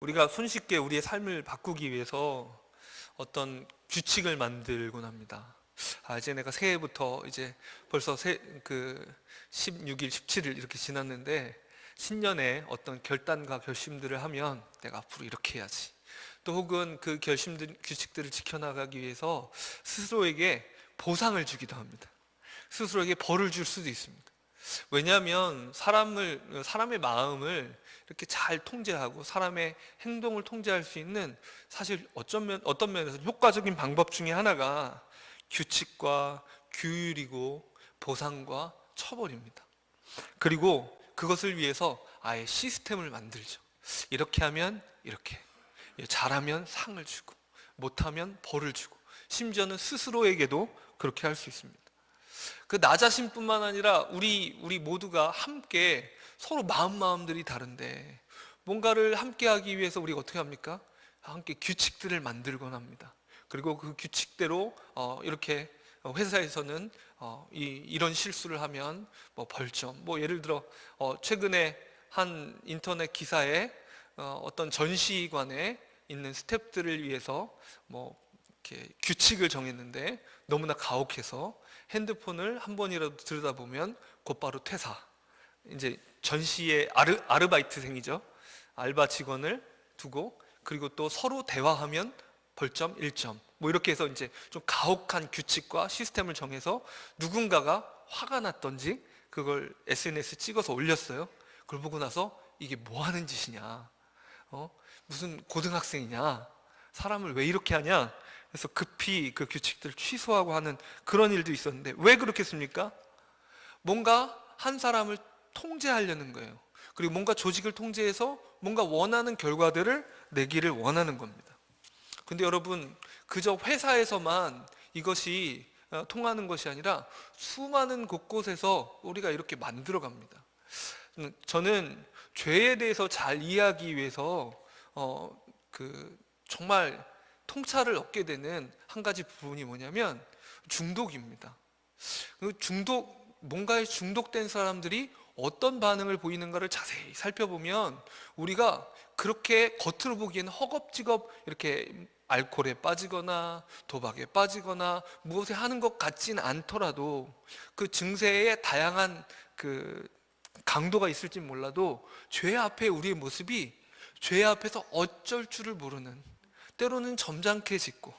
우리가 손쉽게 우리의 삶을 바꾸기 위해서 어떤 규칙을 만들곤 합니다. 이제 내가 새해부터 이제 벌써 16일, 17일 이렇게 지났는데 신년에 어떤 결단과 결심들을 하면 내가 앞으로 이렇게 해야지. 또 혹은 그 결심들, 규칙들을 지켜나가기 위해서 스스로에게 보상을 주기도 합니다. 스스로에게 벌을 줄 수도 있습니다. 왜냐하면 사람의 마음을 이렇게 잘 통제하고 사람의 행동을 통제할 수 있는, 사실 어떤 면에서 효과적인 방법 중에 하나가 규칙과 규율이고 보상과 처벌입니다. 그리고 그것을 위해서 아예 시스템을 만들죠. 이렇게 하면 이렇게, 잘하면 상을 주고 못하면 벌을 주고, 심지어는 스스로에게도 그렇게 할 수 있습니다. 나 자신뿐만 아니라 우리 모두가 함께 서로 마음들이 다른데 뭔가를 함께 하기 위해서 우리가 어떻게 합니까? 함께 규칙들을 만들곤 합니다. 그리고 그 규칙대로 이렇게 회사에서는 이런 실수를 하면 뭐 벌점, 뭐 예를 들어 최근에 한 인터넷 기사에 어떤 전시관에 있는 스태프들을 위해서 뭐 이렇게 규칙을 정했는데 너무나 가혹해서 핸드폰을 한 번이라도 들여다보면 곧바로 퇴사. 이제 전시의 아르바이트생이죠. 알바 직원을 두고, 그리고 또 서로 대화하면 벌점 1점. 뭐 이렇게 해서 이제 좀 가혹한 규칙과 시스템을 정해서 누군가가 화가 났던지 그걸 SNS 찍어서 올렸어요. 그걸 보고 나서 이게 뭐 하는 짓이냐? 무슨 고등학생이냐? 사람을 왜 이렇게 하냐? 그래서 급히 그 규칙들을 취소하고 하는 그런 일도 있었는데, 왜 그렇게 했습니까? 뭔가 한 사람을 통제하려는 거예요. 그리고 뭔가 조직을 통제해서 뭔가 원하는 결과들을 내기를 원하는 겁니다. 근데 여러분, 그저 회사에서만 이것이 통하는 것이 아니라 수많은 곳곳에서 우리가 이렇게 만들어 갑니다. 저는 죄에 대해서 잘 이해하기 위해서 정말 통찰을 얻게 되는 한 가지 부분이 뭐냐면 중독입니다. 뭔가에 중독된 사람들이 어떤 반응을 보이는가를 자세히 살펴보면 우리가 그렇게 겉으로 보기에는 허겁지겁 이렇게 알코올에 빠지거나 도박에 빠지거나 무엇에 하는 것 같진 않더라도 그 증세에 다양한 그 강도가 있을지 몰라도 죄 앞에 우리의 모습이 죄 앞에서 어쩔 줄을 모르는, 때로는 점잖게 짓고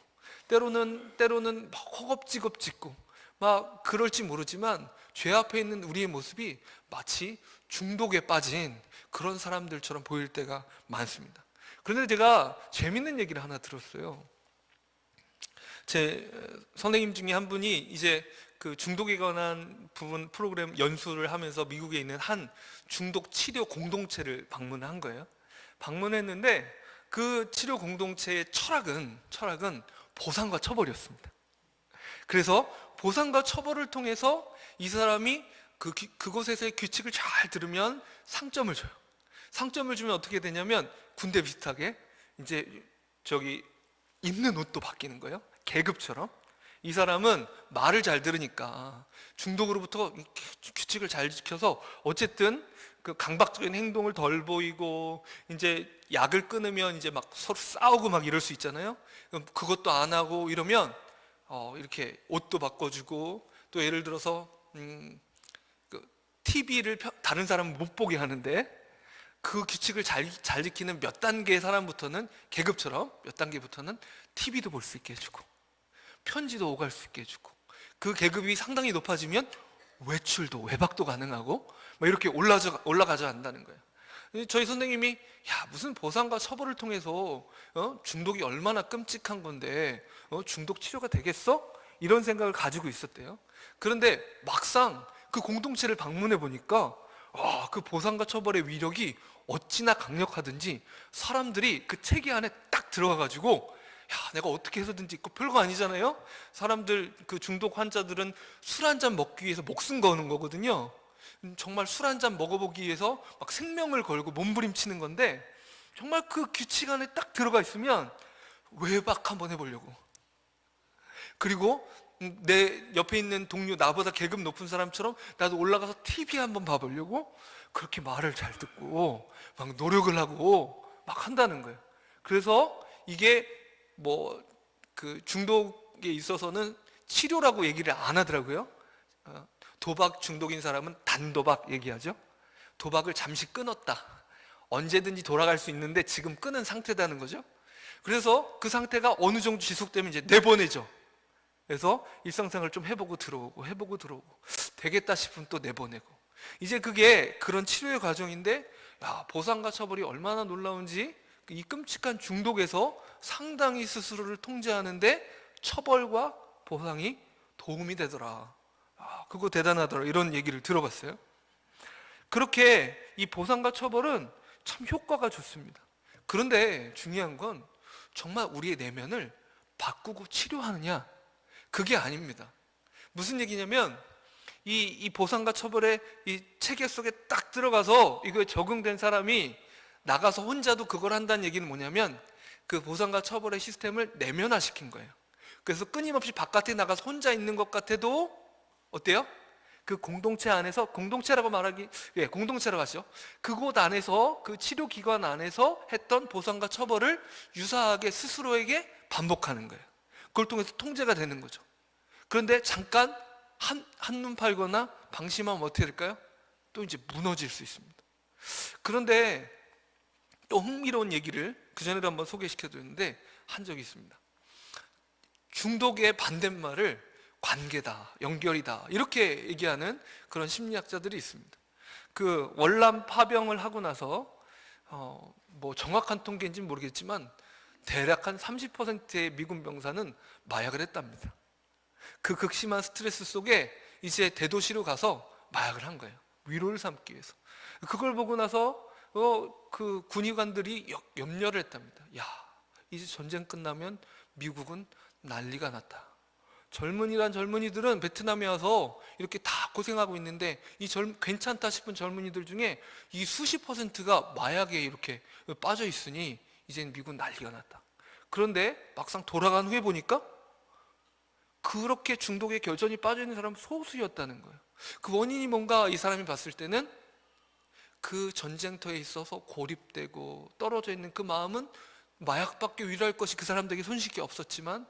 때로는 막 허겁지겁 짓고 막 그럴지 모르지만 죄 앞에 있는 우리의 모습이 마치 중독에 빠진 그런 사람들처럼 보일 때가 많습니다. 그런데 제가 재밌는 얘기를 하나 들었어요. 제 선생님 중에 한 분이 이제 그 중독에 관한 부분 프로그램 연수를 하면서 미국에 있는 한 중독 치료 공동체를 방문한 거예요. 방문했는데 그 치료 공동체의 철학은 보상과 처벌이었습니다. 그래서 보상과 처벌을 통해서 이 사람이 그곳에서의 규칙을 잘 들으면 상점을 줘요. 상점을 주면 어떻게 되냐면 군대 비슷하게 이제 입는 옷도 바뀌는 거예요. 계급처럼. 이 사람은 말을 잘 들으니까 중독으로부터 규칙을 잘 지켜서 어쨌든 그 강박적인 행동을 덜 보이고, 이제 약을 끊으면 이제 막 서로 싸우고 막 이럴 수 있잖아요. 그것도 안 하고 이러면 이렇게 옷도 바꿔주고, 또 예를 들어서 TV를 다른 사람은 못 보게 하는데 그 규칙을 잘 지키는 몇 단계의 사람부터는, 계급처럼 몇 단계부터는 TV도 볼 수 있게 해주고 편지도 오갈 수 있게 해주고, 그 계급이 상당히 높아지면 외박도 가능하고 막 이렇게 올라가져 한다는 거예요. 저희 선생님이 무슨 보상과 처벌을 통해서 중독이 얼마나 끔찍한 건데 중독 치료가 되겠어? 이런 생각을 가지고 있었대요. 그런데 막상 그 공동체를 방문해 보니까 그 보상과 처벌의 위력이 어찌나 강력하든지 사람들이 그 체계 안에 딱 들어가가지고 내가 어떻게 해서든지, 별거 아니잖아요. 사람들, 그 중독 환자들은 술 한 잔 먹기 위해서 목숨 거는 거거든요. 정말 술 한 잔 먹어보기 위해서 막 생명을 걸고 몸부림치는 건데, 정말 그 규칙 안에 딱 들어가 있으면 외박 한번 해보려고, 그리고 내 옆에 있는 동료, 나보다 계급 높은 사람처럼 나도 올라가서 TV 한번 봐보려고 그렇게 말을 잘 듣고 막 노력을 하고 막 한다는 거예요. 그래서 이게 뭐 그 중독에 있어서는 치료라고 얘기를 안 하더라고요. 도박 중독인 사람은 단도박 얘기하죠. 도박을 잠시 끊었다. 언제든지 돌아갈 수 있는데 지금 끊은 상태다는 거죠. 그래서 그 상태가 어느 정도 지속되면 이제 내보내죠. 그래서 일상생활을 좀 해보고 들어오고 해보고 들어오고 되겠다 싶으면 또 내보내고, 이제 그게 그런 치료의 과정인데, 야, 보상과 처벌이 얼마나 놀라운지, 이 끔찍한 중독에서 상당히 스스로를 통제하는데 처벌과 보상이 도움이 되더라. 아, 그거 대단하더라. 이런 얘기를 들어봤어요. 그렇게 이 보상과 처벌은 참 효과가 좋습니다. 그런데 중요한 건 정말 우리의 내면을 바꾸고 치료하느냐, 그게 아닙니다. 무슨 얘기냐면 이 보상과 처벌의 이 체계 속에 딱 들어가서 이거에 적응된 사람이 나가서 혼자도 그걸 한다는 얘기는 뭐냐면, 그 보상과 처벌의 시스템을 내면화시킨 거예요. 그래서 끊임없이 바깥에 나가서 혼자 있는 것 같아도 어때요? 그 공동체 안에서, 공동체라고 말하기, 예, 공동체라고 하죠. 그곳 안에서, 그 치료기관 안에서 했던 보상과 처벌을 유사하게 스스로에게 반복하는 거예요. 그걸 통해서 통제가 되는 거죠. 그런데 잠깐 한눈 팔거나 방심하면 어떻게 될까요? 또 이제 무너질 수 있습니다. 그런데 또 흥미로운 얘기를 그전에도 한번 소개시켜 드렸는데 한 적이 있습니다. 중독의 반대말을 관계다, 연결이다, 이렇게 얘기하는 그런 심리학자들이 있습니다. 그 월남 파병을 하고 나서 뭐 정확한 통계인지는 모르겠지만 대략 한 30%의 미군 병사는 마약을 했답니다. 그 극심한 스트레스 속에 이제 대도시로 가서 마약을 한 거예요. 위로를 삼기 위해서. 그걸 보고 나서 그 군의관들이 염려를 했답니다. 야, 이제 전쟁 끝나면 미국은 난리가 났다. 젊은이란 젊은이들은 베트남에 와서 이렇게 다 고생하고 있는데 이 괜찮다 싶은 젊은이들 중에 이 수십 %가 마약에 이렇게 빠져 있으니 이제는 미국은 난리가 났다. 그런데 막상 돌아간 후에 보니까 그렇게 중독에 결전이 빠져 있는 사람은 소수였다는 거예요. 그 원인이 뭔가 이 사람이 봤을 때는 그 전쟁터에 있어서 고립되고 떨어져 있는 그 마음은 마약밖에 위로할 것이 그 사람들에게 손쉽게 없었지만,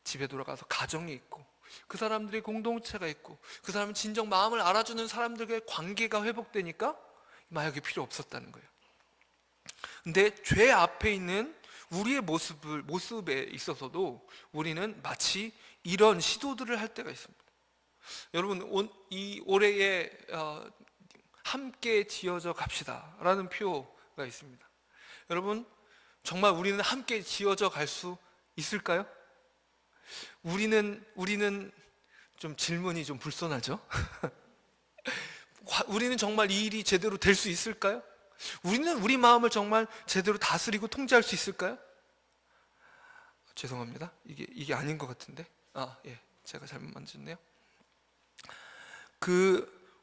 집에 돌아가서 가정이 있고 그 사람들의 공동체가 있고 그 사람은 진정 마음을 알아주는 사람들과의 관계가 회복되니까 마약이 필요 없었다는 거예요. 근데 죄 앞에 있는 우리의 모습에 있어서도 우리는 마치 이런 시도들을 할 때가 있습니다. 여러분, 이 올해에 함께 지어져 갑시다 라는 표가 있습니다. 여러분, 정말 우리는 함께 지어져 갈 수 있을까요? 우리는 좀 질문이 좀 불손하죠? 우리는 정말 이 일이 제대로 될 수 있을까요? 우리는 우리 마음을 정말 제대로 다스리고 통제할 수 있을까요? 죄송합니다. 이게 아닌 것 같은데. 예, 제가 잘못 만졌네요.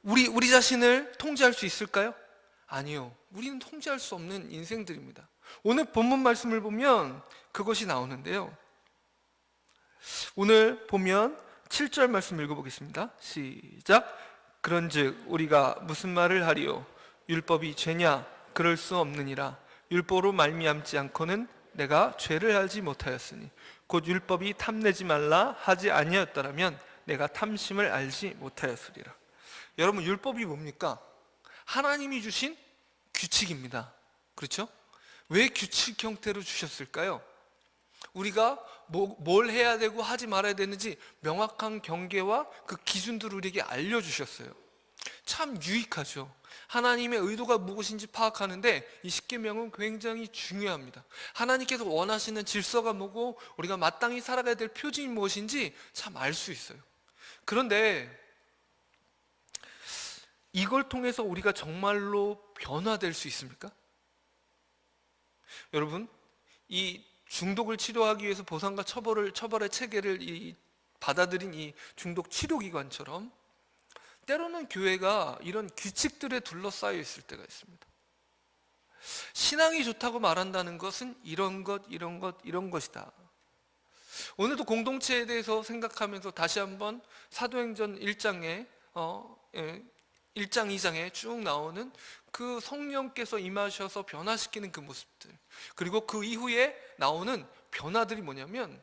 우리 자신을 통제할 수 있을까요? 아니요. 우리는 통제할 수 없는 인생들입니다. 오늘 본문 말씀을 보면 그것이 나오는데요. 오늘 보면 7절 말씀 읽어보겠습니다. 시작. 그런즉 우리가 무슨 말을 하리요? 율법이 죄냐? 그럴 수 없느니라. 율법으로 말미암지 않고는 내가 죄를 알지 못하였으니 곧 율법이 탐내지 말라 하지 아니하였더라면 내가 탐심을 알지 못하였으리라. 여러분, 율법이 뭡니까? 하나님이 주신 규칙입니다. 그렇죠? 왜 규칙 형태로 주셨을까요? 우리가 뭘 해야 되고 하지 말아야 되는지 명확한 경계와 그 기준들을 우리에게 알려주셨어요. 참 유익하죠. 하나님의 의도가 무엇인지 파악하는데 이 십계명은 굉장히 중요합니다. 하나님께서 원하시는 질서가 뭐고 우리가 마땅히 살아가야 될 표징이 무엇인지 참 알 수 있어요. 그런데 이걸 통해서 우리가 정말로 변화될 수 있습니까? 여러분, 이 중독을 치료하기 위해서 보상과 처벌의 체계를 받아들인 이 중독 치료기관처럼 때로는 교회가 이런 규칙들에 둘러싸여 있을 때가 있습니다. 신앙이 좋다고 말한다는 것은 이런 것이다. 오늘도 공동체에 대해서 생각하면서 다시 한번 사도행전 1장에 1장 2장에 쭉 나오는 그 성령께서 임하셔서 변화시키는 그 모습들, 그리고 그 이후에 나오는 변화들이 뭐냐면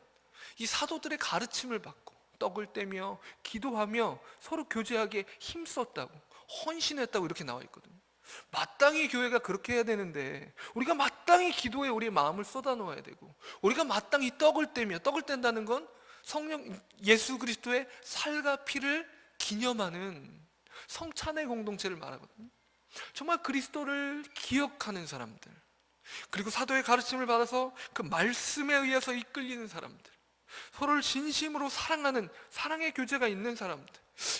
이 사도들의 가르침을 받고 떡을 떼며 기도하며 서로 교제하게 힘썼다고, 헌신했다고 이렇게 나와 있거든요. 마땅히 교회가 그렇게 해야 되는데 우리가 마땅히 기도에 우리의 마음을 쏟아 놓아야 되고, 우리가 마땅히 떡을 떼며, 떡을 뗀다는 건 성령 예수 그리스도의 살과 피를 기념하는 성찬의 공동체를 말하거든요. 정말 그리스도를 기억하는 사람들, 그리고 사도의 가르침을 받아서 그 말씀에 의해서 이끌리는 사람들, 서로를 진심으로 사랑하는 사랑의 교제가 있는 사람들,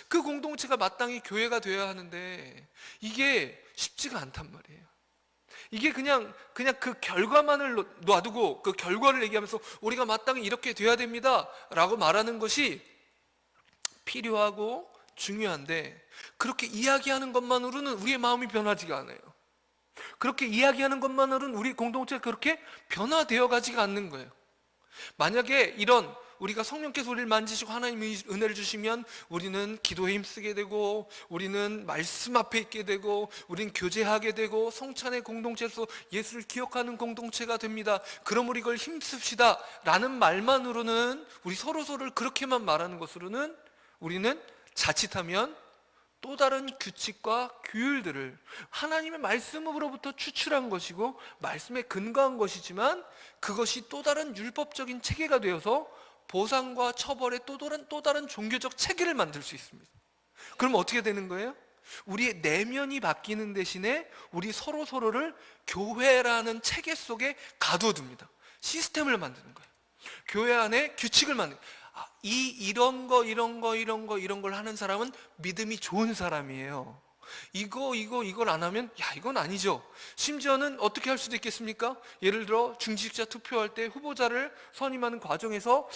그 공동체가 마땅히 교회가 되어야 하는데 이게 쉽지가 않단 말이에요. 이게 그냥 그 결과만을 놔두고 그 결과를 얘기하면서 우리가 마땅히 이렇게 돼야 됩니다 라고 말하는 것이 필요하고 중요한데, 그렇게 이야기하는 것만으로는 우리의 마음이 변하지가 않아요. 그렇게 이야기하는 것만으로는 우리 공동체가 그렇게 변화되어 가지가 않는 거예요. 만약에 이런 우리가 성령께서 우리를 만지시고 하나님의 은혜를 주시면 우리는 기도에 힘쓰게 되고, 우리는 말씀 앞에 있게 되고, 우리는 교제하게 되고, 성찬의 공동체에서 예수를 기억하는 공동체가 됩니다. 그럼 우리 이걸 힘씁시다 라는 말만으로는, 우리 서로서로를 그렇게만 말하는 것으로는 우리는 자칫하면 또 다른 규칙과 규율들을 하나님의 말씀으로부터 추출한 것이고 말씀에 근거한 것이지만, 그것이 또 다른 율법적인 체계가 되어서 보상과 처벌의 또 다른 종교적 체계를 만들 수 있습니다. 그럼 어떻게 되는 거예요? 우리의 내면이 바뀌는 대신에 우리 서로를 교회라는 체계 속에 가두어둡니다. 시스템을 만드는 거예요. 교회 안에 규칙을 만드는 거예요. 이런 걸 하는 사람은 믿음이 좋은 사람이에요. 이걸 안 하면 이건 아니죠. 심지어는 어떻게 할 수도 있겠습니까? 예를 들어 중직자 투표할 때 후보자를 선임하는 과정에서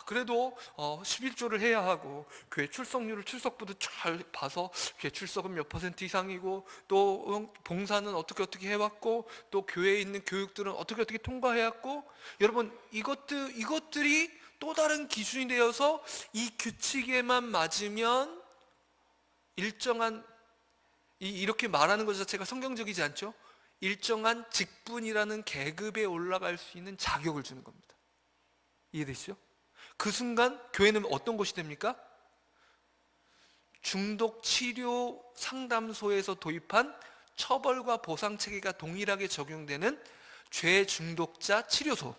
그래도 11조를 해야 하고, 교회 출석부도 잘 봐서 교회 출석은 몇 % 이상이고, 또 봉사는 어떻게 해왔고, 또 교회에 있는 교육들은 어떻게 통과해왔고, 여러분 이것들이 또 다른 기준이 되어서 이 규칙에만 맞으면 일정한, 이렇게 말하는 것 자체가 성경적이지 않죠? 일정한 직분이라는 계급에 올라갈 수 있는 자격을 주는 겁니다. 이해되시죠? 그 순간 교회는 어떤 곳이 됩니까? 중독 치료 상담소에서 도입한 처벌과 보상 체계가 동일하게 적용되는 죄 중독자 치료소.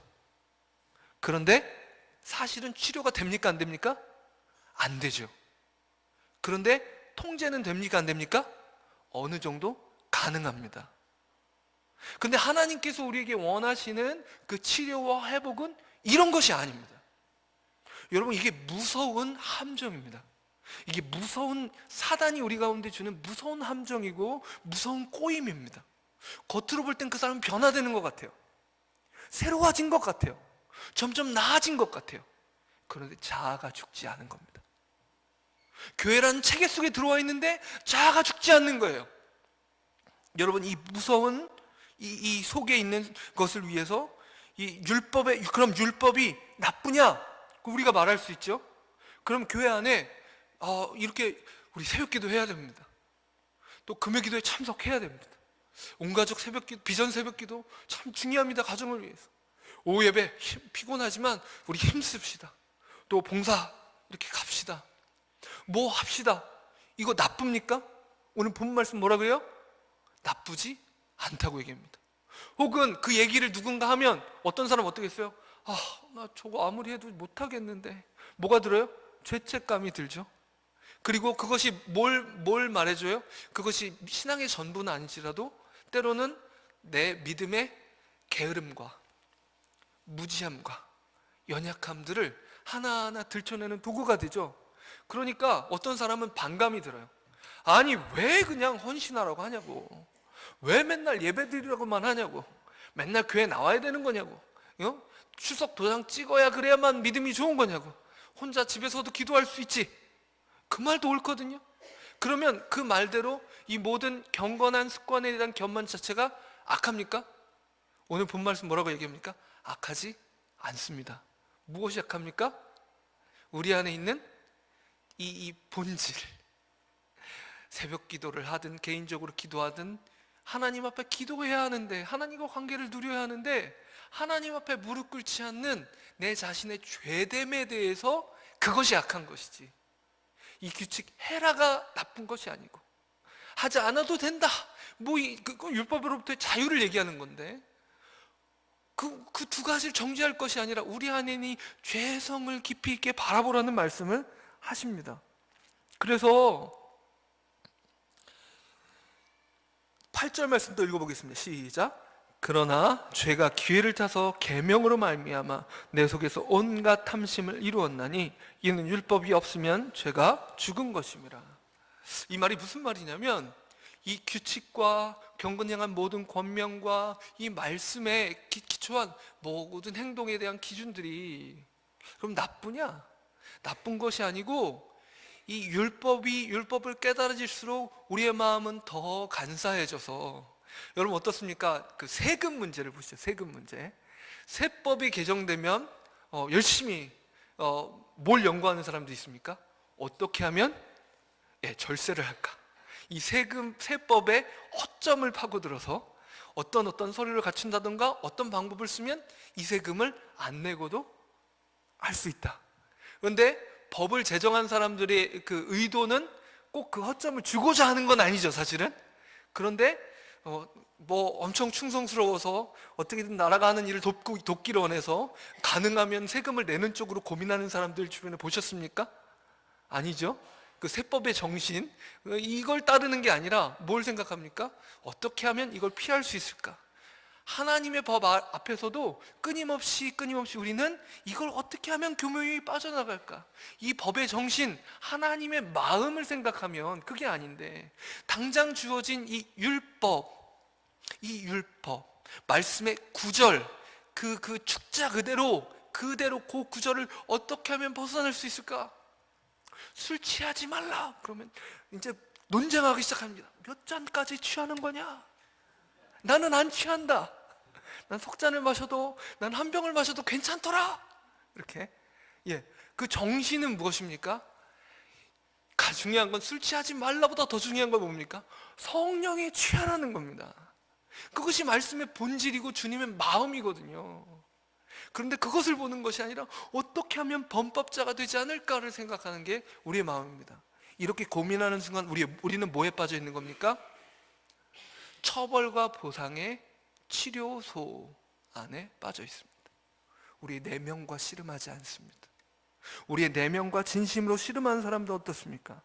그런데 사실은 치료가 됩니까? 안 됩니까? 안 되죠. 그런데 통제는 됩니까? 안 됩니까? 어느 정도 가능합니다. 근데 하나님께서 우리에게 원하시는 그 치료와 회복은 이런 것이 아닙니다. 여러분, 이게 무서운 함정입니다. 이게 무서운, 사단이 우리 가운데 주는 무서운 함정이고 무서운 꼬임입니다. 겉으로 볼 땐 그 사람은 변화되는 것 같아요. 새로워진 것 같아요. 점점 나아진 것 같아요. 그런데 자아가 죽지 않은 겁니다. 교회라는 체계 속에 들어와 있는데 자아가 죽지 않는 거예요. 여러분, 이 무서운 이 속에 있는 것을 위해서 그럼 율법이 나쁘냐? 우리가 말할 수 있죠. 그럼 교회 안에 이렇게 우리 새벽기도 해야 됩니다. 또 금요기도에 참석해야 됩니다. 온가족 새벽기도, 비전 새벽기도 참 중요합니다. 가정을 위해서. 오후 예배 피곤하지만 우리 힘씁시다. 또 봉사 이렇게 갑시다. 뭐 합시다. 이거 나쁩니까? 오늘 본 말씀 뭐라 그래요? 나쁘지 않다고 얘기합니다. 혹은 그 얘기를 누군가 하면 어떤 사람 어떻게 했어요? 나 저거 아무리 해도 못하겠는데. 뭐가 들어요? 죄책감이 들죠. 그리고 그것이 뭘 말해줘요? 그것이 신앙의 전부는 아니지라도 때로는 내 믿음의 게으름과 무지함과 연약함들을 하나하나 들춰내는 도구가 되죠. 그러니까 어떤 사람은 반감이 들어요. 아니, 왜 그냥 헌신하라고 하냐고, 왜 맨날 예배드리라고만 하냐고, 맨날 교회 나와야 되는 거냐고, 추석 도장 찍어야 그래야만 믿음이 좋은 거냐고, 혼자 집에서도 기도할 수 있지. 그 말도 옳거든요. 그러면 그 말대로 이 모든 경건한 습관에 대한 견만 자체가 악합니까? 오늘 본 말씀 뭐라고 얘기합니까? 악하지 않습니다. 무엇이 악합니까? 우리 안에 있는 이 본질, 새벽 기도를 하든 개인적으로 기도하든 하나님 앞에 기도해야 하는데, 하나님과 관계를 누려야 하는데, 하나님 앞에 무릎 꿇지 않는 내 자신의 죄됨에 대해서 그것이 악한 것이지, 이 규칙 해라가 나쁜 것이 아니고, 하지 않아도 된다, 그 율법으로부터의 자유를 얘기하는 건데, 그 두 가지를 정죄할 것이 아니라 우리 안에 죄성을 깊이 있게 바라보라는 말씀을 하십니다. 그래서 8절 말씀 또 읽어보겠습니다. 시작. 그러나 죄가 기회를 타서 계명으로 말미암아 내 속에서 온갖 탐심을 이루었나니 이는 율법이 없으면 죄가 죽은 것임이라. 이 말이 무슨 말이냐면, 이 규칙과 경건행한 모든 권명과 이 말씀에 기초한 모든 행동에 대한 기준들이 그럼 나쁘냐? 나쁜 것이 아니고, 이 율법을 깨달아질수록 우리의 마음은 더 간사해져서, 여러분 어떻습니까? 그 세금 문제를 보시죠. 세금 문제. 세법이 개정되면 열심히 뭘 연구하는 사람도 있습니까? 어떻게 하면 절세를 할까? 이 세법의 허점을 파고들어서 어떤 서류를 갖춘다든가 어떤 방법을 쓰면 이 세금을 안 내고도 할 수 있다. 그런데 법을 제정한 사람들의 그 의도는 꼭 그 허점을 주고자 하는 건 아니죠, 사실은. 그런데 엄청 충성스러워서 어떻게든 나라가 하는 일을 돕기를 원해서 가능하면 세금을 내는 쪽으로 고민하는 사람들 주변에 보셨습니까? 아니죠. 그 세법의 정신, 이걸 따르는 게 아니라 뭘 생각합니까? 어떻게 하면 이걸 피할 수 있을까? 하나님의 법 앞에서도 끊임없이 우리는 이걸 어떻게 하면 교묘히 빠져나갈까? 이 법의 정신, 하나님의 마음을 생각하면 그게 아닌데, 당장 주어진 이 율법, 말씀의 구절, 그 축자 그대로 그 구절을 어떻게 하면 벗어날 수 있을까? 술 취하지 말라 그러면 이제 논쟁하기 시작합니다. 몇 잔까지 취하는 거냐? 나는 안 취한다. 난 석 잔을 마셔도, 난 한 병을 마셔도 괜찮더라. 이렇게. 그 정신은 무엇입니까? 중요한 건 술 취하지 말라보다 더 중요한 건 뭡니까? 성령에 취하라는 겁니다. 그것이 말씀의 본질이고 주님의 마음이거든요. 그런데 그것을 보는 것이 아니라 어떻게 하면 범법자가 되지 않을까를 생각하는 게 우리의 마음입니다. 이렇게 고민하는 순간 우리는 뭐에 빠져 있는 겁니까? 처벌과 보상의 치료소 안에 빠져 있습니다. 우리의 내면과 씨름하지 않습니다. 우리의 내면과 진심으로 씨름하는 사람도 어떻습니까?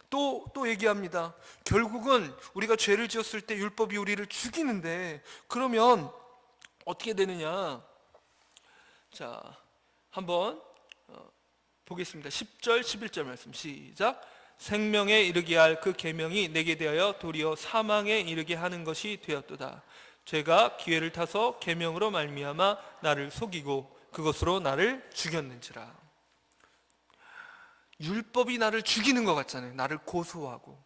또 얘기합니다. 결국은 우리가 죄를 지었을 때 율법이 우리를 죽이는데, 그러면 어떻게 되느냐? 자, 한번 보겠습니다. 10절, 11절 말씀 시작. 생명에 이르게 할 그 계명이 내게 대하여 도리어 사망에 이르게 하는 것이 되었도다. 죄가 기회를 타서 계명으로 말미암아 나를 속이고 그것으로 나를 죽였는지라. 율법이 나를 죽이는 것 같잖아요. 나를 고소하고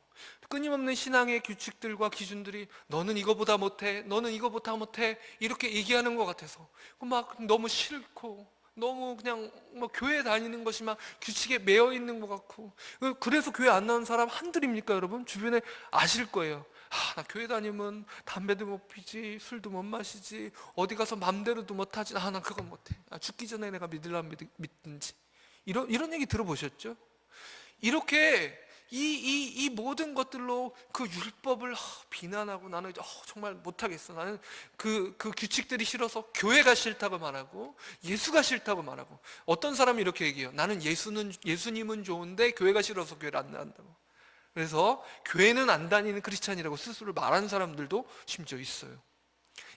끊임없는 신앙의 규칙들과 기준들이 너는 이거보다 못해, 너는 이거보다 못해 이렇게 얘기하는 것 같아서 막 너무 싫고, 너무 그냥 교회 다니는 것이 막 규칙에 매여 있는 것 같고. 그래서 교회 안 나오는 사람 한둘입니까? 여러분 주변에 아실 거예요. 나 교회 다니면 담배도 못 피지, 술도 못 마시지, 어디 가서 맘대로도 못하지, 나 그건 못해, 죽기 전에 내가 믿으려면 믿든지, 이런 얘기 들어보셨죠? 이렇게 이 모든 것들로 그 율법을 비난하고, 나는 정말 못하겠어, 나는 그 규칙들이 싫어서 교회가 싫다고 말하고 예수가 싫다고 말하고. 어떤 사람이 이렇게 얘기해요. 나는 예수님은 좋은데 교회가 싫어서 교회를 안 나간다고. 그래서 교회는 안 다니는 크리스찬이라고 스스로 말하는 사람들도 심지어 있어요.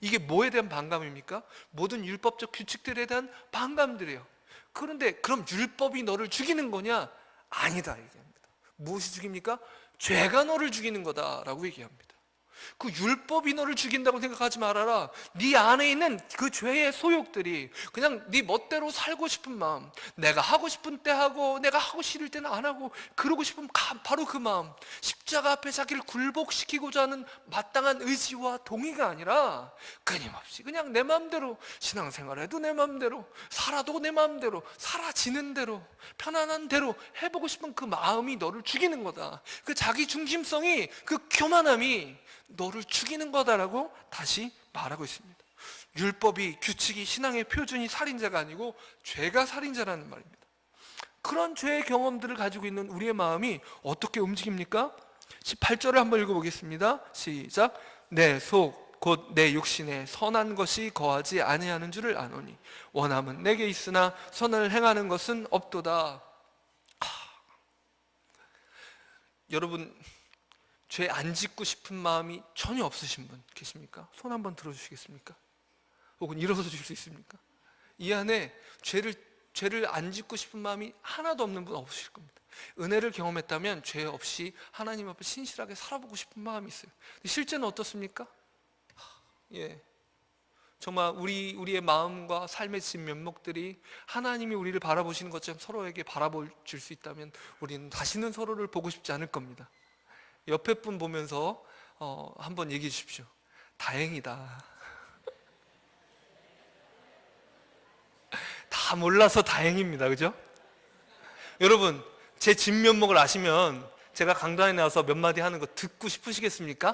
이게 뭐에 대한 반감입니까? 모든 율법적 규칙들에 대한 반감들이에요. 그런데 그럼 율법이 너를 죽이는 거냐? 아니다 얘기합니다. 무엇이 죽입니까? 죄가 너를 죽이는 거다라고 얘기합니다. 그 율법이 너를 죽인다고 생각하지 말아라. 네 안에 있는 그 죄의 소욕들이, 그냥 네 멋대로 살고 싶은 마음, 내가 하고 싶은 때 하고 내가 하고 싫을 때는 안 하고, 그러고 싶으면 바로 그 마음, 십자가 앞에 자기를 굴복시키고자 하는 마땅한 의지와 동의가 아니라 끊임없이 그냥 내 마음대로 신앙생활해도 내 마음대로, 살아도 내 마음대로, 살아지는 대로, 편안한 대로 해보고 싶은 그 마음이 너를 죽이는 거다. 그 자기 중심성이, 그 교만함이 너를 죽이는 거다라고 다시 말하고 있습니다. 율법이, 규칙이, 신앙의 표준이 살인자가 아니고 죄가 살인자라는 말입니다. 그런 죄의 경험들을 가지고 있는 우리의 마음이 어떻게 움직입니까? 18절을 한번 읽어보겠습니다. 시작. 내 속 곧 내 육신에 선한 것이 거하지 아니하는 줄을 아노니 원함은 내게 있으나 선을 행하는 것은 없도다. 여러분, 죄 안 짓고 싶은 마음이 전혀 없으신 분 계십니까? 손 한번 들어주시겠습니까? 혹은 일어서 주실 수 있습니까? 이 안에 죄를 안 짓고 싶은 마음이 하나도 없는 분 없으실 겁니다. 은혜를 경험했다면 죄 없이 하나님 앞에 신실하게 살아보고 싶은 마음이 있어요. 실제는 어떻습니까? 예, 정말 우리의 마음과 삶의 진면목들이 하나님이 우리를 바라보시는 것처럼 서로에게 바라볼 수 있다면 우리는 다시는 서로를 보고 싶지 않을 겁니다. 옆에 분 보면서 한번 얘기해 주십시오. 다행이다. 다 몰라서 다행입니다. 그죠? 여러분, 제 진면목을 아시면 제가 강단에 나와서 몇 마디 하는 거 듣고 싶으시겠습니까?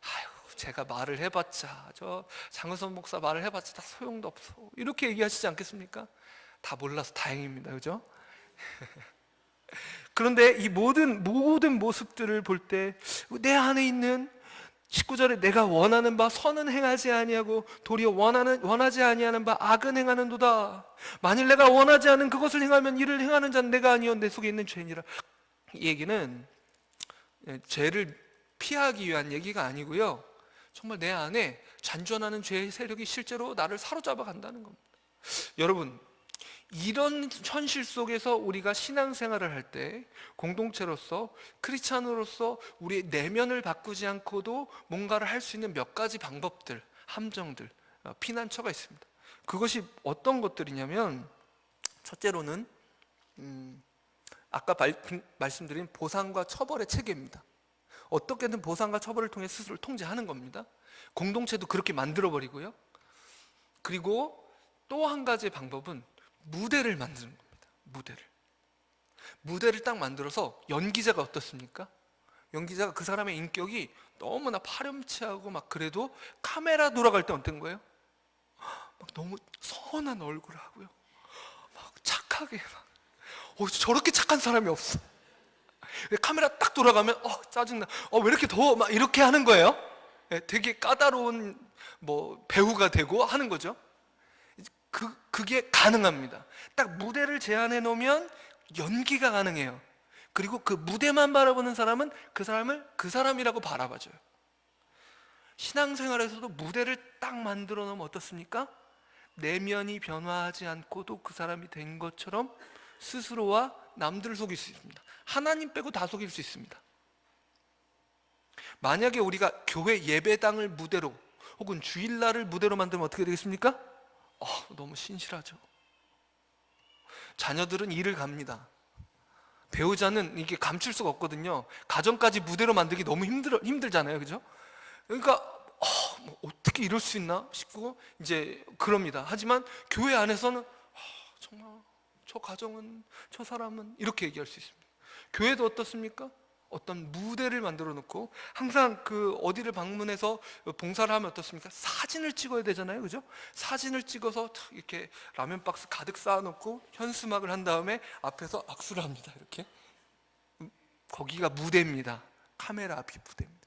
아유, 제가 말을 해봤자, 저 장은선 목사 말을 해봤자 다 소용도 없어, 이렇게 얘기하시지 않겠습니까? 다 몰라서 다행입니다. 그죠? 그런데 이 모든 모습들을 볼 때 내 안에 있는 19절에 내가 원하는 바 선은 행하지 아니하고 도리어 원하지 아니하는 바 악은 행하는도다. 만일 내가 원하지 않은 그것을 행하면 이를 행하는 자는 내가 아니요 내 속에 있는 죄니라. 이 얘기는 죄를 피하기 위한 얘기가 아니고요, 정말 내 안에 잔존하는 죄의 세력이 실제로 나를 사로잡아 간다는 겁니다. 여러분, 이런 현실 속에서 우리가 신앙생활을 할 때 공동체로서, 크리스찬으로서 우리의 내면을 바꾸지 않고도 뭔가를 할 수 있는 몇 가지 방법들, 함정들, 피난처가 있습니다. 그것이 어떤 것들이냐면, 첫째로는 아까 말씀드린 보상과 처벌의 체계입니다. 어떻게든 보상과 처벌을 통해 스스로를 통제하는 겁니다. 공동체도 그렇게 만들어버리고요. 그리고 또 한 가지 방법은 무대를 만드는 겁니다. 무대를 딱 만들어서, 연기자가 어떻습니까? 연기자가 그 사람의 인격이 너무나 파렴치하고 막 그래도 카메라 돌아갈 때 어떤 거예요? 막 너무 선한 얼굴을 하고요, 막 착하게 저렇게 착한 사람이 없어. 카메라 딱 돌아가면 짜증나, 왜 이렇게 더워, 막 이렇게 하는 거예요. 되게 까다로운 배우가 되고 하는 거죠. 그게 가능합니다. 딱 무대를 제안해 놓으면 연기가 가능해요. 그리고 그 무대만 바라보는 사람은 그 사람을 그 사람이라고 바라봐줘요. 신앙생활에서도 무대를 딱 만들어 놓으면 어떻습니까? 내면이 변화하지 않고도 그 사람이 된 것처럼 스스로와 남들을 속일 수 있습니다. 하나님 빼고 다 속일 수 있습니다. 만약에 우리가 교회 예배당을 무대로, 혹은 주일날을 무대로 만들면 어떻게 되겠습니까? 너무 신실하죠. 자녀들은 일을 갑니다. 배우자는 이게 감출 수가 없거든요. 가정까지 무대로 만들기 너무 힘들잖아요. 그죠? 그러니까 어떻게 이럴 수 있나 싶고 이제 그럽니다. 하지만 교회 안에서는 정말 저 가정은, 저 사람은, 이렇게 얘기할 수 있습니다. 교회도 어떻습니까? 어떤 무대를 만들어 놓고, 항상 어디를 방문해서 봉사를 하면 어떻습니까? 사진을 찍어야 되잖아요. 그죠? 사진을 찍어서 이렇게 라면 박스 가득 쌓아놓고 현수막을 한 다음에 앞에서 악수를 합니다. 이렇게. 거기가 무대입니다. 카메라 앞이 무대입니다.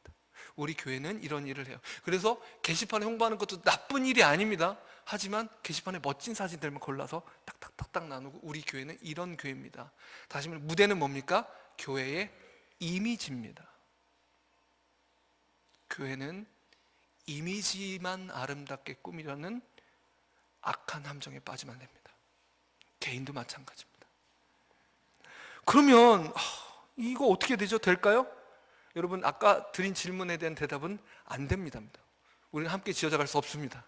우리 교회는 이런 일을 해요. 그래서 게시판에 홍보하는 것도 나쁜 일이 아닙니다. 하지만 게시판에 멋진 사진들만 골라서 딱딱딱딱 나누고, 우리 교회는 이런 교회입니다. 다시 말해, 무대는 뭡니까? 교회의 이미지입니다. 교회는 이미지만 아름답게 꾸미려는 악한 함정에 빠지면 안 됩니다. 개인도 마찬가지입니다. 그러면 이거 어떻게 될까요? 여러분, 아까 드린 질문에 대한 대답은 안 됩니다. 우리는 함께 지어져갈 수 없습니다.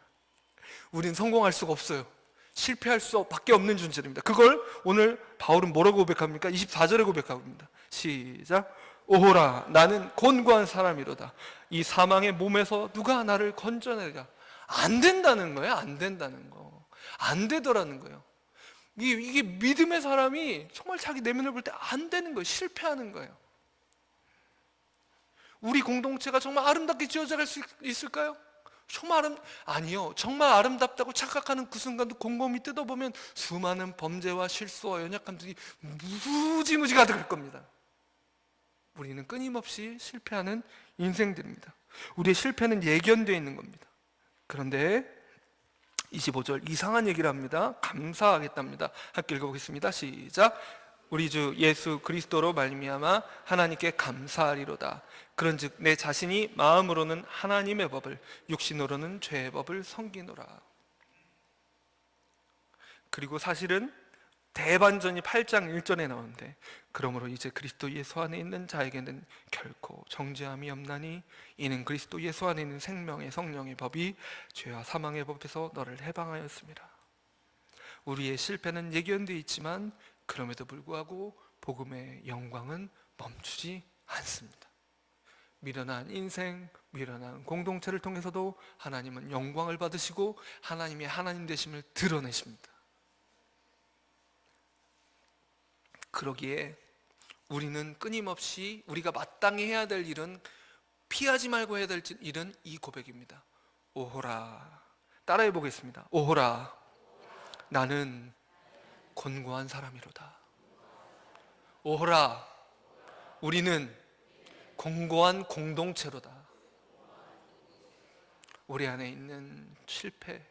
우리는 성공할 수가 없어요. 실패할 수밖에 없는 존재입니다. 그걸 오늘 바울은 뭐라고 고백합니까? 24절에 고백합니다. 시작. 오호라, 나는 곤고한 사람이로다. 이 사망의 몸에서 누가 나를 건져내랴. 안 된다는 거예요. 안 된다는 거. 안 되더라는 거예요. 이게 믿음의 사람이 정말 자기 내면을 볼 때 안 되는 거예요. 실패하는 거예요. 우리 공동체가 정말 아름답게 지어져갈 수 있을까요? 아니요. 정말 아름답다고 착각하는 그 순간도 곰곰이 뜯어보면 수많은 범죄와 실수와 연약함들이 무지무지 가득할 겁니다. 우리는 끊임없이 실패하는 인생들입니다. 우리의 실패는 예견되어 있는 겁니다. 그런데 25절 이상한 얘기를 합니다. 감사하겠답니다. 함께 읽어보겠습니다. 시작. 우리 주 예수 그리스도로 말미암아 하나님께 감사하리로다. 그런즉 내 자신이 마음으로는 하나님의 법을, 육신으로는 죄의 법을 섬기노라. 그리고 사실은 대반전이 8장 1절에 나오는데, 그러므로 이제 그리스도 예수 안에 있는 자에게는 결코 정죄함이 없나니 이는 그리스도 예수 안에 있는 생명의 성령의 법이 죄와 사망의 법에서 너를 해방하였습니다. 우리의 실패는 예견되어 있지만 그럼에도 불구하고 복음의 영광은 멈추지 않습니다. 미련한 인생, 미련한 공동체를 통해서도 하나님은 영광을 받으시고 하나님의 하나님 되심을 드러내십니다. 그러기에 우리는 끊임없이 우리가 마땅히 해야 될 일은, 피하지 말고 해야 될 일은 이 고백입니다. 오호라. 따라해 보겠습니다. 오호라, 나는 곤고한 사람이로다. 오호라, 우리는 곤고한 공동체로다. 우리 안에 있는 실패,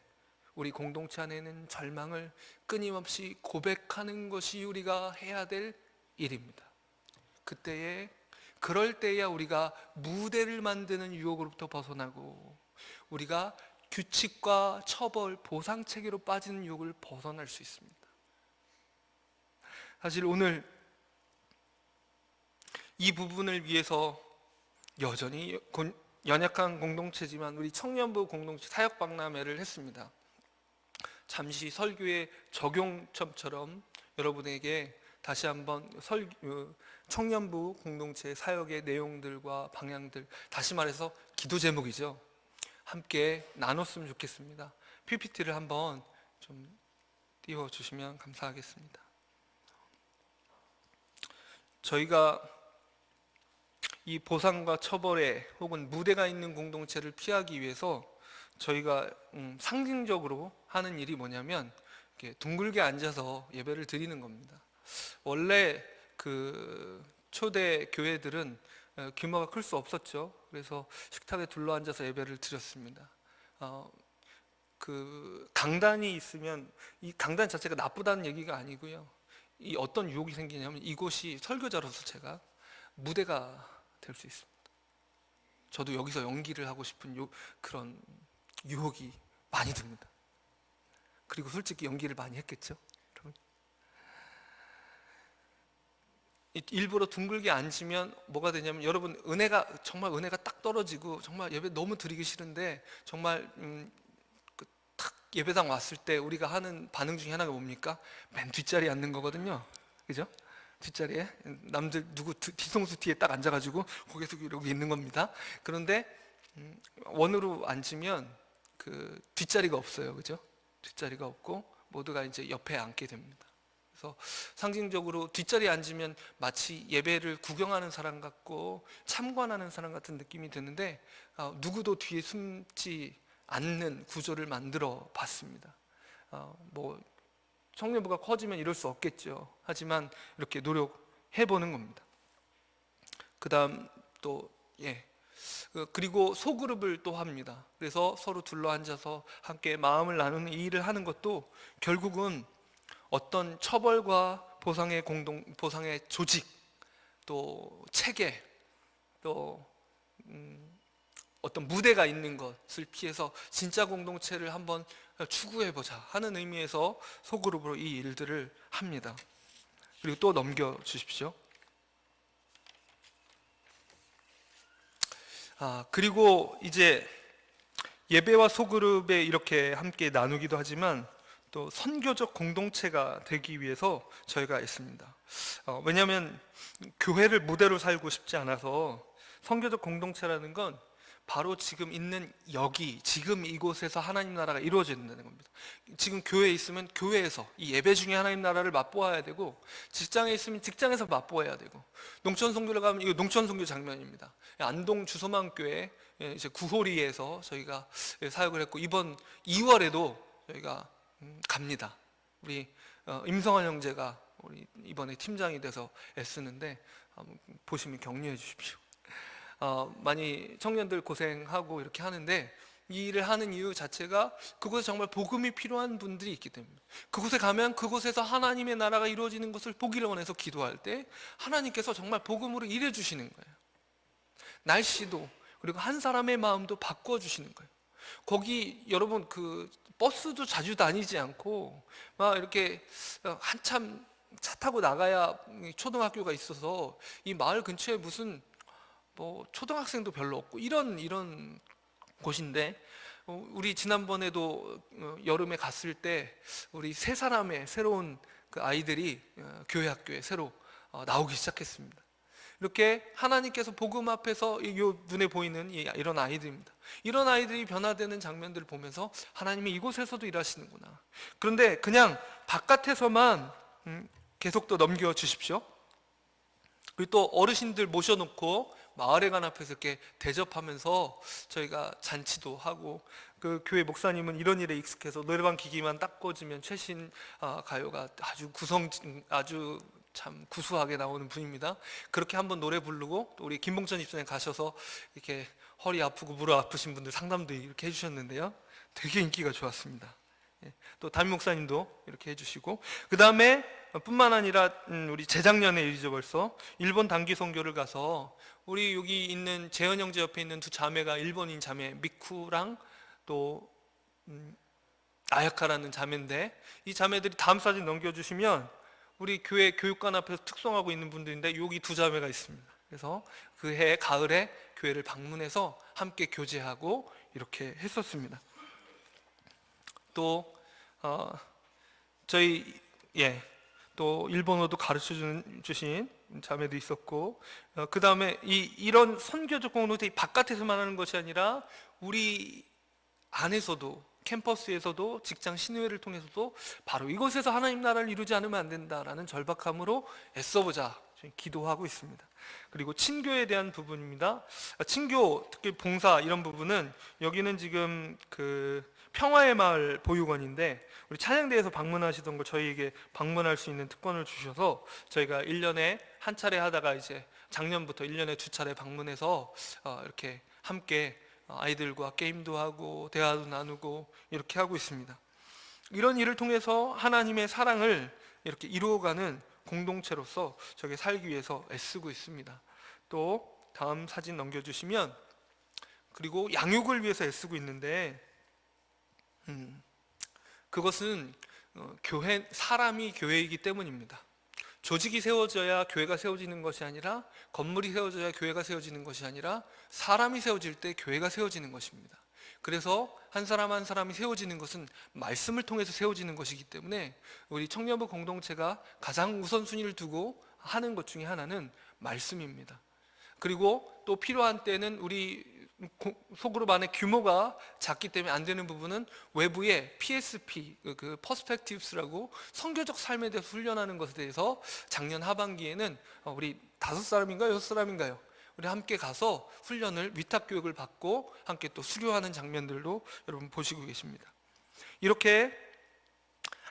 우리 공동체 안에 있는 절망을 끊임없이 고백하는 것이 우리가 해야 될 일입니다. 그럴 때야 우리가 무대를 만드는 유혹으로부터 벗어나고, 우리가 규칙과 처벌, 보상 체계로 빠지는 유혹을 벗어날 수 있습니다. 사실 오늘 이 부분을 위해서 여전히 연약한 공동체지만 우리 청년부 공동체 사역 박람회를 했습니다. 잠시 설교의 적용점처럼 여러분에게 다시 한번 청년부 공동체 사역의 내용들과 방향들, 다시 말해서 기도 제목이죠, 함께 나눴으면 좋겠습니다. PPT를 한번 좀 띄워주시면 감사하겠습니다. 저희가 이 보상과 처벌에 혹은 무대가 있는 공동체를 피하기 위해서 저희가 상징적으로 하는 일이 뭐냐면, 이렇게 둥글게 앉아서 예배를 드리는 겁니다. 원래 그 초대 교회들은 규모가 클 수 없었죠. 그래서 식탁에 둘러앉아서 예배를 드렸습니다. 그 강단이 있으면, 이 강단 자체가 나쁘다는 얘기가 아니고요, 이 어떤 유혹이 생기냐면, 이곳이 설교자로서 제가 무대가 될 수 있습니다. 저도 여기서 연기를 하고 싶은 그런 유혹이 많이 듭니다. 그리고 솔직히 연기를 많이 했겠죠, 여러분? 일부러 둥글게 앉으면 뭐가 되냐면, 여러분, 정말 은혜가 딱 떨어지고 정말 예배 너무 드리기 싫은데, 정말 딱 예배당 왔을 때 우리가 하는 반응 중에 하나가 뭡니까? 맨 뒷자리에 앉는 거거든요. 그죠? 뒷자리에 남들 누구 뒤통수 뒤에 딱 앉아가지고 고개 숙이고 이러고 있는 겁니다. 그런데 원으로 앉으면 그 뒷자리가 없어요. 그죠? 뒷자리가 없고 모두가 이제 옆에 앉게 됩니다. 그래서 상징적으로 뒷자리에 앉으면 마치 예배를 구경하는 사람 같고 참관하는 사람 같은 느낌이 드는데, 누구도 뒤에 숨지 않는 구조를 만들어 봤습니다. 뭐 청년부가 커지면 이럴 수 없겠죠. 하지만 이렇게 노력해보는 겁니다. 그 다음 그리고 소그룹을 또 합니다. 그래서 서로 둘러앉아서 함께 마음을 나누는 이 일을 하는 것도 결국은 어떤 처벌과 보상의 조직, 또 체계, 또 어떤 무대가 있는 것을 피해서 진짜 공동체를 한번 추구해보자 하는 의미에서 소그룹으로 이 일들을 합니다. 그리고 또 넘겨주십시오. 그리고 이제 예배와 소그룹에 이렇게 함께 나누기도 하지만 또 선교적 공동체가 되기 위해서 저희가 있습니다. 왜냐하면 교회를 무대로 살고 싶지 않아서 선교적 공동체라는 건 바로 지금 있는 여기, 지금 이곳에서 하나님 나라가 이루어진다는 겁니다. 지금 교회에 있으면 교회에서 이 예배 중에 하나님 나라를 맛보아야 되고, 직장에 있으면 직장에서 맛보아야 되고, 농촌 선교를 가면 이거 농촌 선교 장면입니다. 안동 주소망교회 이제 구호리에서 저희가 사역을 했고, 이번 2월에도 저희가 갑니다. 우리 임성환 형제가 우리 이번에 팀장이 돼서 애쓰는데 한번 보시면 격려해 주십시오. 많이 청년들 고생하고 이렇게 하는데, 이 일을 하는 이유 자체가 그곳에 정말 복음이 필요한 분들이 있기 때문에, 그곳에 가면 그곳에서 하나님의 나라가 이루어지는 것을 보기를 원해서 기도할 때 하나님께서 정말 복음으로 일해 주시는 거예요. 날씨도, 그리고 한 사람의 마음도 바꿔주시는 거예요. 거기 여러분 그 버스도 자주 다니지 않고 막 이렇게 한참 차 타고 나가야 초등학교가 있어서, 이 마을 근처에 무슨 뭐 초등학생도 별로 없고 이런 곳인데, 우리 지난번에도 여름에 갔을 때 우리 세 사람의 새로운 그 아이들이 교회 학교에 새로 나오기 시작했습니다. 이렇게 하나님께서 복음 앞에서 이 눈에 보이는 이런 아이들입니다. 이런 아이들이 변화되는 장면들을 보면서 하나님이 이곳에서도 일하시는구나. 그런데 그냥 바깥에서만 계속 또 넘겨 주십시오. 그리고 또 어르신들 모셔놓고 마을회관 앞에서 이렇게 대접하면서 저희가 잔치도 하고, 그 교회 목사님은 이런 일에 익숙해서 노래방 기기만 딱 꽂으면 최신 가요가 아주 참 구수하게 나오는 분입니다. 그렇게 한번 노래 부르고, 또 우리 김봉천 집사님 가셔서 이렇게 허리 아프고 무릎 아프신 분들 상담도 이렇게 해주셨는데요, 되게 인기가 좋았습니다. 또 담임 목사님도 이렇게 해주시고, 그 다음에 뿐만 아니라 우리 재작년에 일이죠, 벌써 일본 단기 선교를 가서 우리 여기 있는 재현 형제 옆에 있는 두 자매가 일본인 자매 미쿠랑 또 아야카라는 자매인데, 이 자매들이 다음 사진 넘겨주시면 우리 교회 교육관 앞에서 특송하고 있는 분들인데, 여기 두 자매가 있습니다. 그래서 그 해 가을에 교회를 방문해서 함께 교제하고 이렇게 했었습니다. 또 저희 또 일본어도 가르쳐 주신 자매도 있었고, 그 다음에 이런 선교적 공동체 바깥에서만 하는 것이 아니라 우리 안에서도, 캠퍼스에서도, 직장 신회를 통해서도 바로 이곳에서 하나님 나라를 이루지 않으면 안 된다라는 절박함으로 애써보자 기도하고 있습니다. 그리고 친교에 대한 부분입니다. 친교, 특히 봉사 이런 부분은, 여기는 지금 그 평화의 마을 보육원인데, 우리 찬양대에서 방문하시던 걸 저희에게 방문할 수 있는 특권을 주셔서 저희가 1년에 한 차례 하다가 이제 작년부터 1년에 2차례 방문해서 이렇게 함께 아이들과 게임도 하고 대화도 나누고 이렇게 하고 있습니다. 이런 일을 통해서 하나님의 사랑을 이렇게 이루어가는 공동체로서 저게 살기 위해서 애쓰고 있습니다. 또 다음 사진 넘겨주시면, 그리고 양육을 위해서 애쓰고 있는데, 그것은 사람이 교회이기 때문입니다. 조직이 세워져야 교회가 세워지는 것이 아니라, 건물이 세워져야 교회가 세워지는 것이 아니라, 사람이 세워질 때 교회가 세워지는 것입니다. 그래서 한 사람 한 사람이 세워지는 것은 말씀을 통해서 세워지는 것이기 때문에, 우리 청년부 공동체가 가장 우선순위를 두고 하는 것 중에 하나는 말씀입니다. 그리고 또 필요한 때는 우리 소그룹 안에 규모가 작기 때문에 안 되는 부분은 외부에 PSP, 그 퍼스펙티브스라고 선교적 삶에 대해서 훈련하는 것에 대해서 작년 하반기에는 우리 5사람인가요? 6사람인가요? 우리 함께 가서 훈련을, 위탁 교육을 받고 함께 또 수료하는 장면들도 여러분 보시고 계십니다. 이렇게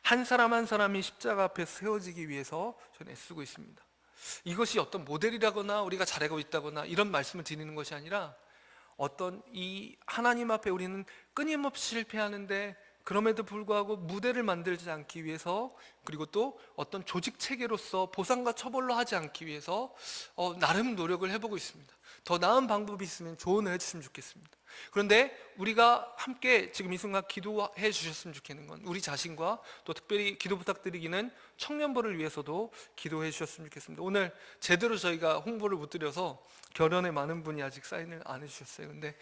한 사람 한 사람이 십자가 앞에 세워지기 위해서 저는 애쓰고 있습니다. 이것이 어떤 모델이라거나 우리가 잘하고 있다거나 이런 말씀을 드리는 것이 아니라, 어떤 이 하나님 앞에 우리는 끊임없이 실패하는데 그럼에도 불구하고 무대를 만들지 않기 위해서, 그리고 또 어떤 조직 체계로서 보상과 처벌로 하지 않기 위해서 나름 노력을 해보고 있습니다. 더 나은 방법이 있으면 조언을 해주시면 좋겠습니다. 그런데 우리가 함께 지금 이 순간 기도해 주셨으면 좋겠는 건, 우리 자신과 또 특별히 기도 부탁드리기는 청년부를 위해서도 기도해 주셨으면 좋겠습니다. 오늘 제대로 저희가 홍보를 못 드려서 결연에 많은 분이 아직 사인을 안 해주셨어요. 근데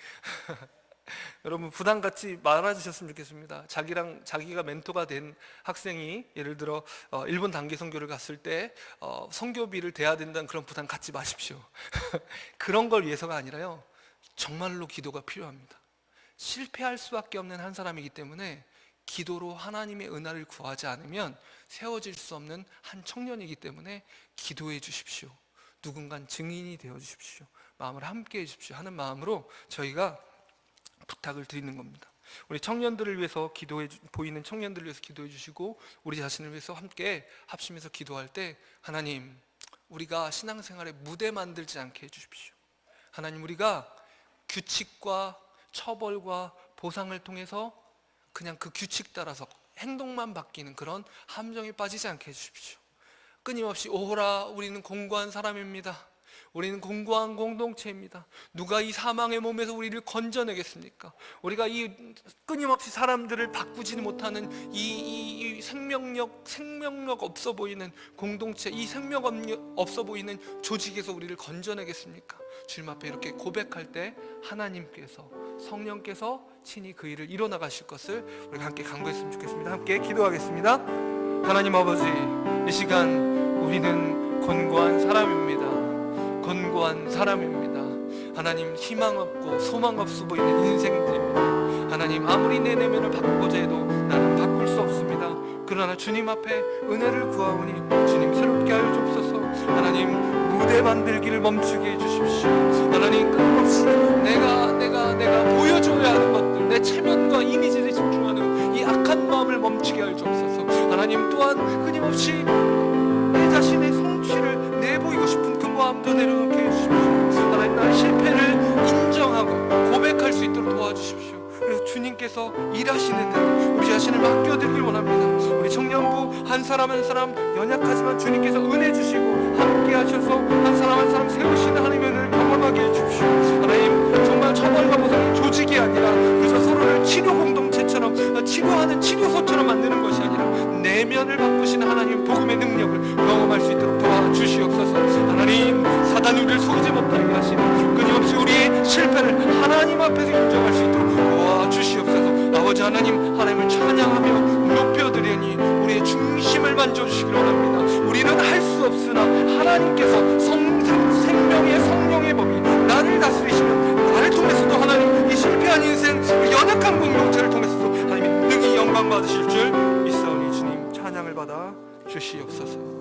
여러분 부담 갖지 말아주셨으면 좋겠습니다. 자기가 멘토가 된 학생이 예를 들어 일본 단기 선교를 갔을 때 선교비를 대야 된다는 그런 부담 갖지 마십시오. 그런 걸 위해서가 아니라요, 정말로 기도가 필요합니다. 실패할 수밖에 없는 한 사람이기 때문에 기도로 하나님의 은혜를 구하지 않으면 세워질 수 없는 한 청년이기 때문에 기도해 주십시오. 누군가 증인이 되어 주십시오. 마음을 함께 해 주십시오 하는 마음으로 저희가 부탁을 드리는 겁니다. 우리 청년들을 위해서 보이는 청년들을 위해서 기도해 주시고, 우리 자신을 위해서 함께 합심해서 기도할 때, 하나님, 우리가 신앙생활에 무대 만들지 않게 해주십시오. 하나님, 우리가 규칙과 처벌과 보상을 통해서 그냥 그 규칙 따라서 행동만 바뀌는 그런 함정에 빠지지 않게 해주십시오. 끊임없이 오호라, 우리는 공고한 사람입니다, 우리는 공고한 공동체입니다, 누가 이 사망의 몸에서 우리를 건져내겠습니까? 우리가 이 끊임없이 사람들을 바꾸지는 못하는 이 생명력 없어 보이는 공동체, 이 생명 없어 보이는 조직에서 우리를 건져내겠습니까? 주님 앞에 이렇게 고백할 때 하나님께서, 성령께서 친히 그 일을 이뤄나가실 것을 우리가 함께 간구했으면 좋겠습니다. 함께 기도하겠습니다. 하나님 아버지, 이 시간 우리는 권고한 사람입니다. 권고한 사람입니다. 하나님, 희망 없고 소망 없어 보이는 인생들입니다. 하나님, 아무리 내 내면을 바꾸고자 해도 나는 바꿀 수 없습니다. 그러나 주님 앞에 은혜를 구하오니 주님 새롭게 하여 주옵소서. 하나님, 무대 만들기를 멈추게 해주십시오. 하나님, 끊임없이 내가 보여줘야 하는 것들, 내 체면과 이미지에 집중하는 이 악한 마음을 멈추게 하여 주옵소서. 하나님, 또한 끊임없이 내 자신의 성취를 내보이고 싶은 그 마음도 내려놓게 해주십시오. 하나님, 나의 실패를 인정하고 고백할 수 있도록 도와주십시오. 그래서 주님께서 일하시는 대로 우리 자신을 맡겨드리길 원합니다. 우리 청년부 한 사람 한 사람 연약하지만 주님께서 은혜 주시고 함께 하셔서 한 사람 세우시는 하나님의 은혜를 경험하게 해주십시오. 하나님, 정말 처벌과 보상이 조직이 아니라 그저 서로를 치료 공동체처럼, 치료하는 치료소처럼 만드는 것이 아니라 내면을 바꾸시는 하나님 복음의 능력을 경험할 수 있도록 도와주시옵소서. 하나님, 사단이 우리를 속이지 못하게 하시는, 끊임없이 우리의 실패를 하나님 앞에서 인정할 수 있도록 도와주시옵소서. 아버지 하나님, 하나님을 찬양하며 높여드리니 우리의 중심을 만져주시기를 원합니다. 우리는 할 수 없으나 하나님께서 생명의 성령의 법이 나를 다스리시면 나를 통해서도 하나님, 이 실패한 인생, 연약한 공동체를 통해서도 하나님이 능히 영광 받으실 줄 믿사오니 주님 찬양을 받아 주시옵소서.